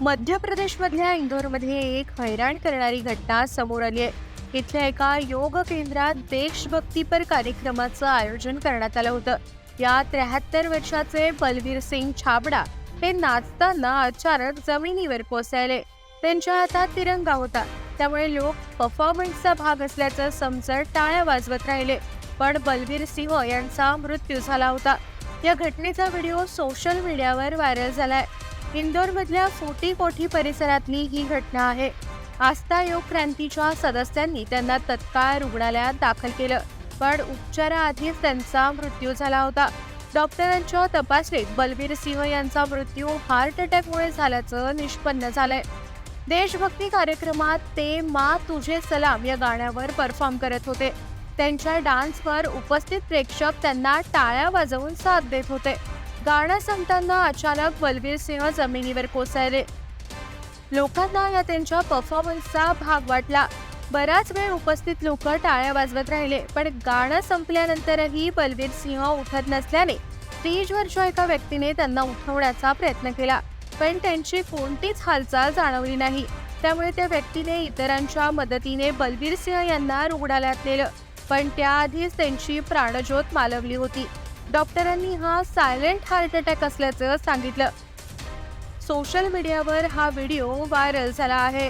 मध्य प्रदेशमधल्या इंदोरमध्ये एक हैराण करणारी घटना समोर आली आहे. इथल्या एका योग केंद्रात देशभक्तीपर कार्यक्रमाचं आयोजन करण्यात आलं होतं. या 73 वर्षाचे बलवीर सिंग छाबडा हे नाचताना अचानक जमिनीवर कोसळले. त्यांच्या हातात तिरंगा होता, त्यामुळे लोक परफॉर्मन्सचा भाग असल्याचं समजत टाळ्या वाजवत राहिले. पण बलवीर सिंह यांचा मृत्यू झाला होता. या घटनेचा व्हिडिओ सोशल मीडियावर व्हायरल झालाय. इंदोरमधल्या फोर्टी कोठी परिसरातली ही घटना आहे. आस्था योग क्रांतीच्या सदस्यांनी त्यांना तत्काळ रुग्णालयात दाखल केलं, पण उपचाराआधीच त्यांचा मृत्यू झाला होता. डॉक्टरांच्या तपासणीत बलवीर सिंह यांचा मृत्यू हार्ट अटॅकमुळे झाल्याचं निष्पन्न झालंय. देशभक्ती कार्यक्रमात ते मा तुझे सलाम या गाण्यावर परफॉर्म करत होते. त्यांच्या डान्सवर उपस्थित प्रेक्षक त्यांना टाळ्या वाजवून साथ देत होते. गाणं संपताना अचानक बलवीर सिंह जमिनीवर कोसळले. लोकांना या त्यांच्या परफॉर्मन्सचा भाग वाटला. बराच वेळ उपस्थित लोक टाळ्या वाजवत राहिले, पण गाणं संपल्यानंतरही बलवीर सिंह उठत नसल्याने स्टेजवरच्या एका व्यक्तीने त्यांना उठवण्याचा प्रयत्न केला, पण त्यांची कोणतीच हालचाल जाणवली नाही. त्यामुळे त्या व्यक्तीने इतरांच्या मदतीने बलवीर सिंह यांना रुग्णालयात नेलं, पण त्याआधीच त्यांची प्राणज्योत मालवली होती. डॉक्टरांनी हा सायलेंट हार्ट अटॅक असल्याचं सांगितलं. सोशल मीडियावर हा व्हिडिओ व्हायरल झाला आहे.